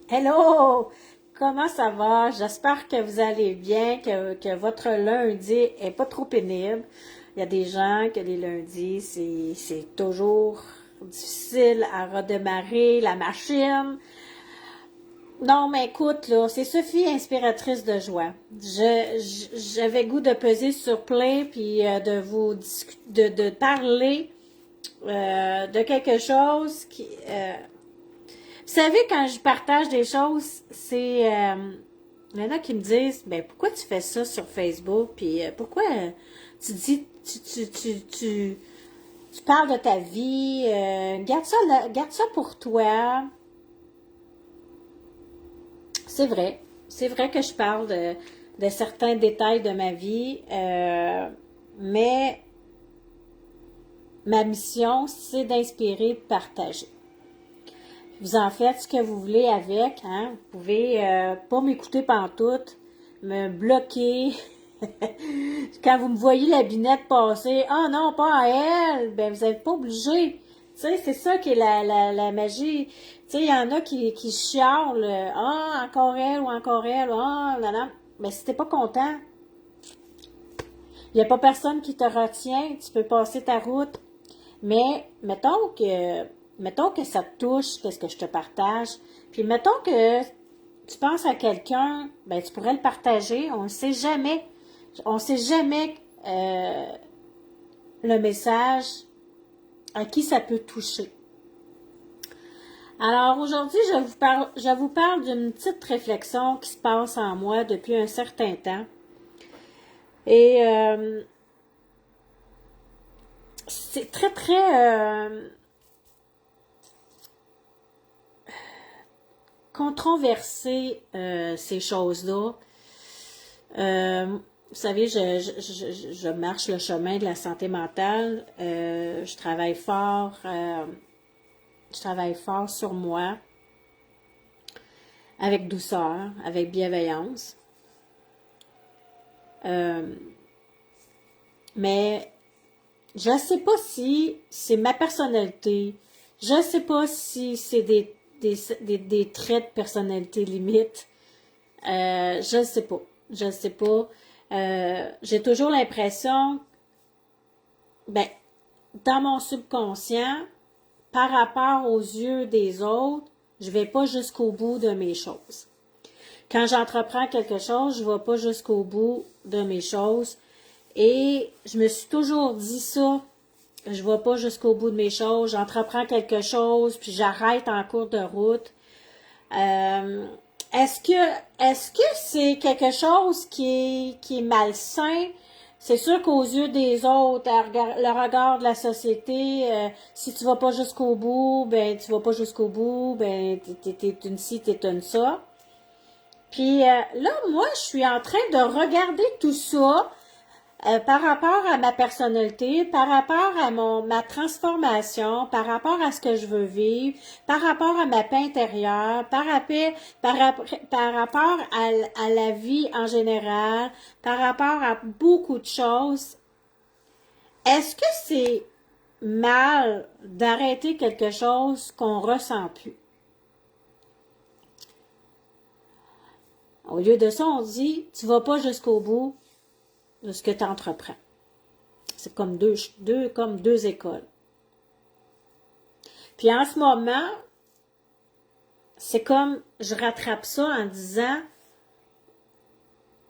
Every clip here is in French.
Hello! Comment ça va? J'espère que vous allez bien, que votre lundi est pas trop pénible. Il y a des gens que les lundis, c'est toujours difficile à redémarrer la machine. Non, mais écoute, là, c'est Sophie, inspiratrice de joie. J'avais goût de peser sur play puis de vous de parler de quelque chose qui, vous savez, quand je partage des choses, il y en a qui me disent, ben pourquoi tu fais ça sur Facebook, puis pourquoi tu dis, tu parles de ta vie, garde ça pour toi. C'est vrai que je parle de certains détails de ma vie, mais ma mission, c'est d'inspirer, de partager. Vous en faites ce que vous voulez avec, hein? Vous pouvez pas m'écouter pantoute, me bloquer. Quand vous me voyez la binette passer, ah oh non, pas à elle, ben vous n'êtes pas obligé. Tu sais, c'est ça qui est la magie. Tu sais, il y en a qui chialent, ah, encore elle, ah, là, là. Ben si t'es pas content, il n'y a pas personne qui te retient, tu peux passer ta route. Mais mettons que ça te touche, qu'est-ce que je te partage. Puis mettons que tu penses à quelqu'un, ben tu pourrais le partager. On ne sait jamais. On ne sait jamais le message à qui ça peut toucher. Alors aujourd'hui, je vous parle d'une petite réflexion qui se passe en moi depuis un certain temps. Et c'est très controversé ces choses-là. Vous savez, je marche le chemin de la santé mentale. Je travaille fort sur moi, avec douceur, avec bienveillance. Mais je ne sais pas si c'est ma personnalité. Je ne sais pas si c'est des traits de personnalité limite. Je ne sais pas. Je ne sais pas. J'ai toujours l'impression, ben, dans mon subconscient, par rapport aux yeux des autres, je vais pas jusqu'au bout de mes choses. Quand j'entreprends quelque chose, je ne vais pas jusqu'au bout de mes choses. Et je me suis toujours dit ça. Je ne vais pas jusqu'au bout de mes choses. J'entreprends quelque chose, puis j'arrête en cours de route. Euh, est-ce que c'est quelque chose qui est malsain? C'est sûr qu'aux yeux des autres, le regard de la société, si tu vas pas jusqu'au bout, ben tu vas pas jusqu'au bout, ben t'es une ci, t'es une ça. Puis là, moi, je suis en train de regarder tout ça par rapport à ma personnalité, par rapport à ma transformation, par rapport à ce que je veux vivre, par rapport à ma paix intérieure, par rapport à la vie en général, par rapport à beaucoup de choses, est-ce que c'est mal d'arrêter quelque chose qu'on ressent plus? Au lieu de ça, on dit, tu vas pas jusqu'au bout de ce que tu entreprends. C'est comme comme deux écoles. Puis en ce moment, c'est comme je rattrape ça en disant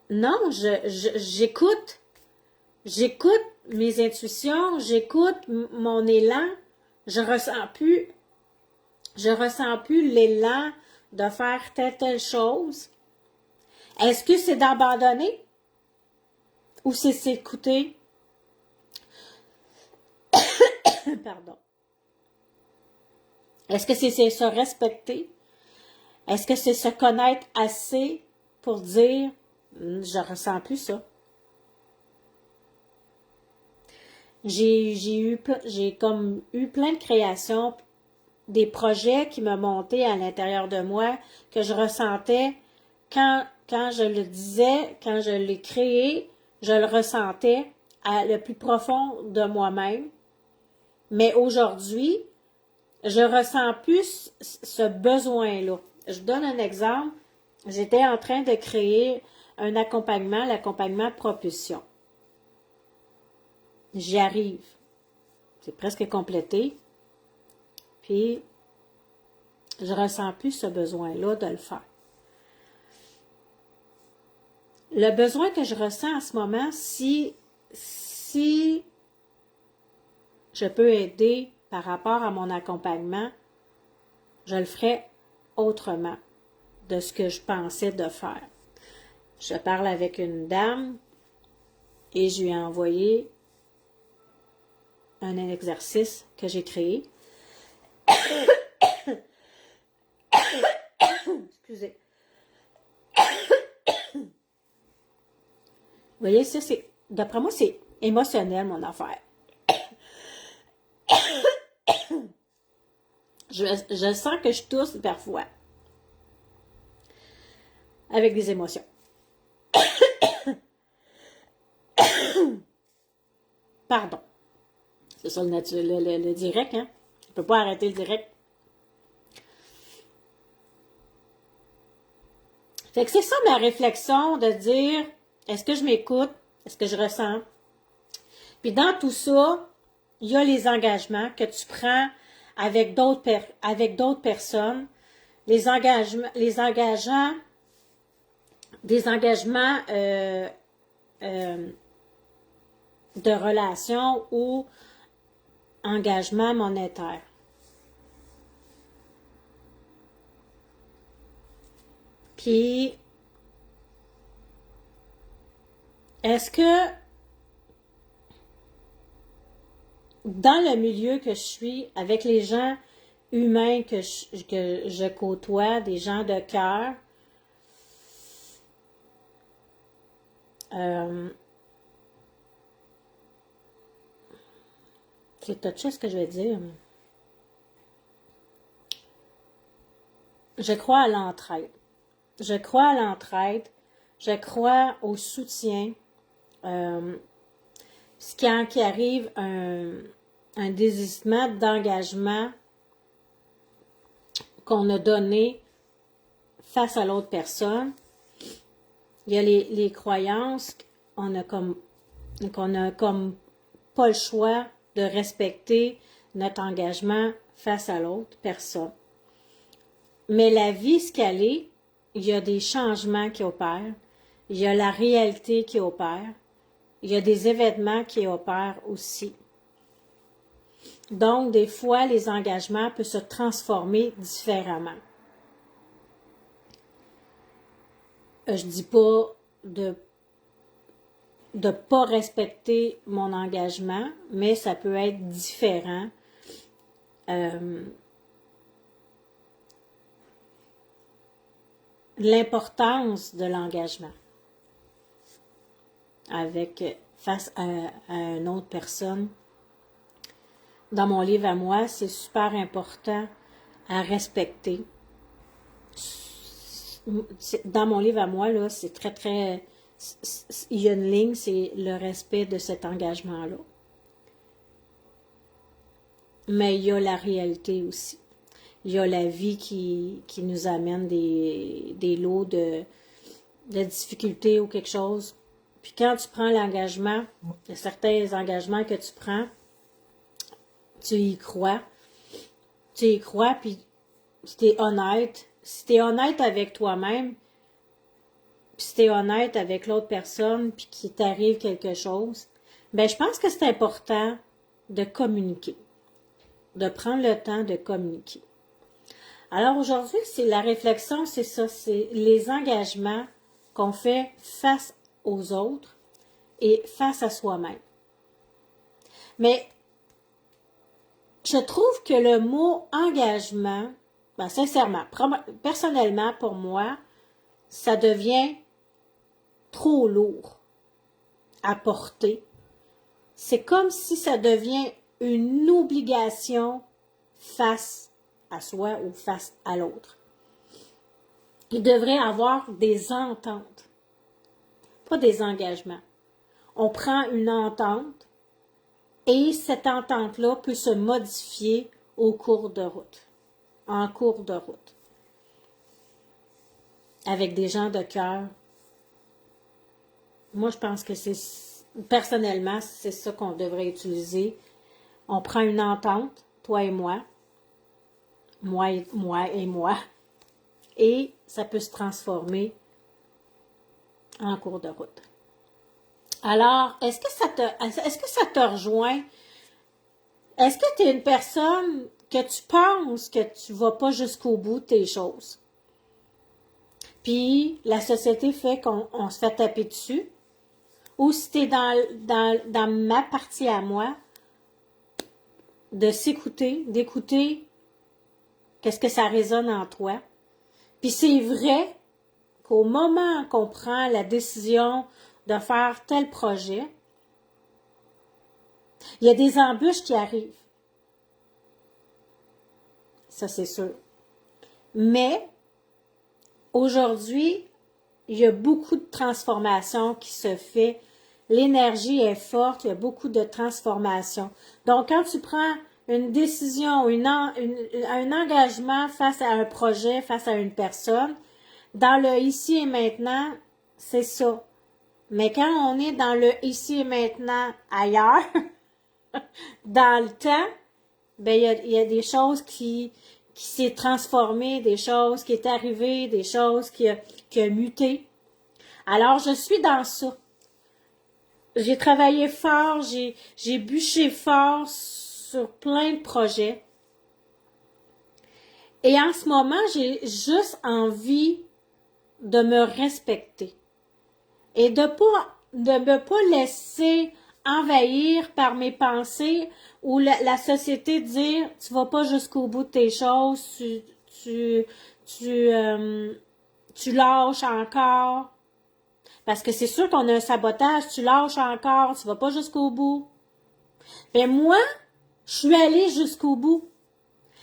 non, j'écoute mes intuitions, j'écoute mon élan, je ressens plus l'élan de faire telle chose. Est-ce que c'est d'abandonner ou c'est s'écouter? Pardon. Est-ce que c'est se respecter? Est-ce que c'est se connaître assez pour dire je ressens plus ça? J'ai comme eu plein de créations, des projets qui me montaient à l'intérieur de moi, que je ressentais quand je le disais, quand je l'ai créé, je le ressentais à le plus profond de moi-même. Mais aujourd'hui, je ressens plus ce besoin-là. Je donne un exemple. J'étais en train de créer un accompagnement, l'accompagnement propulsion. J'y arrive. C'est presque complété. Puis, je ressens plus ce besoin-là de le faire. Le besoin que je ressens en ce moment, si je peux aider par rapport à mon accompagnement, je le ferai autrement de ce que je pensais de faire. Je parle avec une dame et je lui ai envoyé un exercice que j'ai créé. Excusez. Vous voyez, ça, c'est, d'après moi, c'est émotionnel, mon affaire. Je sens que je tousse parfois avec des émotions. Pardon. C'est ça le direct, hein? Je ne peux pas arrêter le direct. Fait que c'est ça ma réflexion de dire, est-ce que je m'écoute? Est-ce que je ressens? Puis dans tout ça, il y a les engagements que tu prends avec d'autres personnes, des engagements de relations ou engagements monétaires. Puis, est-ce que dans le milieu que je suis, avec les gens humains que je côtoie, des gens de cœur, c'est touché ce que je vais dire. Je crois à l'entraide. Je crois à l'entraide. Je crois au soutien. Quand il arrive un désistement d'engagement qu'on a donné face à l'autre personne, il y a les croyances qu'on a comme pas le choix de respecter notre engagement face à l'autre personne. Mais la vie, ce qu'elle est, il y a des changements qui opèrent, il y a la réalité qui opère, il y a des événements qui opèrent aussi. Donc, des fois, les engagements peuvent se transformer différemment. Je dis pas de pas respecter mon engagement, mais ça peut être différent. L'importance de l'engagement face à une autre personne. Dans mon livre à moi, c'est super important à respecter. Dans mon livre à moi, là, c'est très, il y a une ligne, c'est le respect de cet engagement-là. Mais il y a la réalité aussi. Il y a la vie qui nous amène des lots de difficultés ou quelque chose. Puis quand tu prends l'engagement, il y a certains engagements que tu prends, tu y crois. Tu y crois, puis si tu es honnête, si tu es honnête avec toi-même, puis si tu es honnête avec l'autre personne, puis qu'il t'arrive quelque chose, ben je pense que c'est important de communiquer, de prendre le temps de communiquer. Alors aujourd'hui, c'est la réflexion, c'est ça, c'est les engagements qu'on fait face aux autres et face à soi-même. Mais je trouve que le mot engagement, ben sincèrement, personnellement pour moi, ça devient trop lourd à porter. C'est comme si ça devient une obligation face à soi ou face à l'autre. Il devrait avoir des ententes, pas des engagements. On prend une entente et cette entente-là peut se modifier au cours de route, en cours de route. avec des gens de cœur. Moi, je pense que personnellement, c'est ça qu'on devrait utiliser. On prend une entente, toi et moi, moi et moi, et ça peut se transformer en cours de route. Alors, est-ce que ça te rejoint? Est-ce que tu es une personne que tu penses que tu ne vas pas jusqu'au bout de tes choses? Puis, la société fait qu'on se fait taper dessus. Ou si tu es dans ma partie à moi, de s'écouter, d'écouter qu'est-ce que ça résonne en toi. Puis c'est vrai qu'au moment qu'on prend la décision de faire tel projet, il y a des embûches qui arrivent. Ça, c'est sûr. Mais aujourd'hui, il y a beaucoup de transformation qui se fait. L'énergie est forte, il y a beaucoup de transformation. Donc, quand tu prends une décision, un engagement face à un projet, face à une personne, dans le ici et maintenant, c'est ça. Mais quand on est dans le ici et maintenant ailleurs, dans le temps, ben il y a des choses qui s'est transformé, des choses qui est arrivé, des choses qui a muté. Alors, je suis dans ça. J'ai travaillé fort, j'ai bûché fort sur plein de projets. Et en ce moment, j'ai juste envie de me respecter et de me pas laisser envahir par mes pensées ou la société dire tu vas pas jusqu'au bout de tes choses, tu lâches encore. Parce que c'est sûr qu'on a un sabotage, tu lâches encore, tu vas pas jusqu'au bout. Mais moi, je suis allée jusqu'au bout.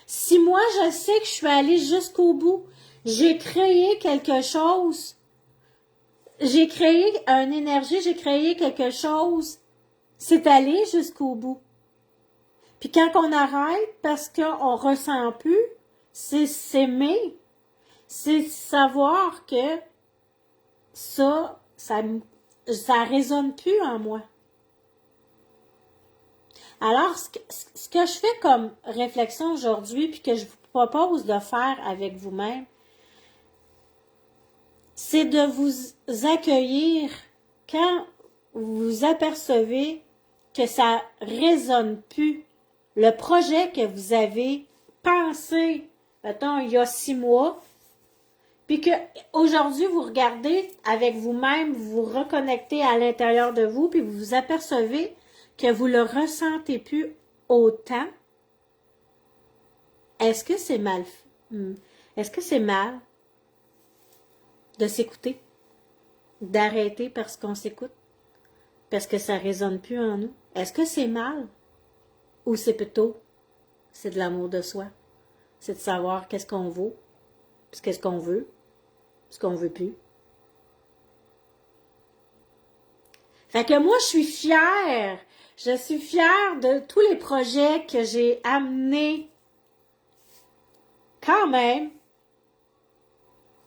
Si moi, je sais que je suis allée jusqu'au bout, j'ai créé quelque chose, j'ai créé une énergie, j'ai créé quelque chose, c'est aller jusqu'au bout. Puis quand on arrête parce qu'on ressent plus, c'est s'aimer, c'est savoir que ça résonne plus en moi. Alors, ce que je fais comme réflexion aujourd'hui, puis que je vous propose de faire avec vous-même, c'est de vous accueillir quand vous vous apercevez que ça résonne plus. Le projet que vous avez pensé, mettons, il y a 6 mois, puis que aujourd'hui vous regardez avec vous-même, vous vous reconnectez à l'intérieur de vous, puis vous vous apercevez que vous le ressentez plus autant. Est-ce que c'est mal? Est-ce que c'est mal de s'écouter? D'arrêter parce qu'on s'écoute? Parce que ça résonne plus en nous? Est-ce que c'est mal? Ou c'est plutôt, c'est de l'amour de soi? C'est de savoir qu'est-ce qu'on vaut, puis qu'est-ce qu'on veut, ce qu'on veut plus. Fait que moi, je suis fière. Je suis fière de tous les projets que j'ai amenés quand même,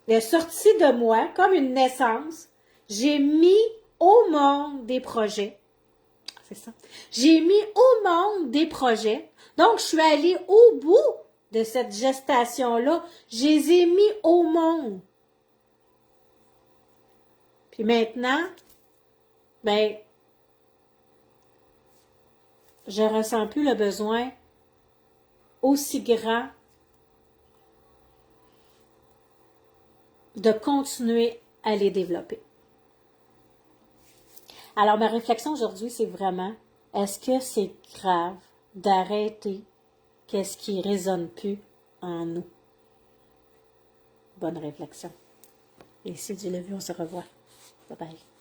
de sortie de moi, comme une naissance. J'ai mis au monde des projets. C'est ça. J'ai mis au monde des projets. Donc, je suis allée au bout de cette gestation-là. Je les ai mis au monde. Puis maintenant, ben, je ressens plus le besoin aussi grand de continuer à les développer. Alors, ma réflexion aujourd'hui, c'est vraiment, est-ce que c'est grave d'arrêter qu'est-ce qui résonne plus en nous? Bonne réflexion. Et si Dieu l'a vu, on se revoit. Bye bye.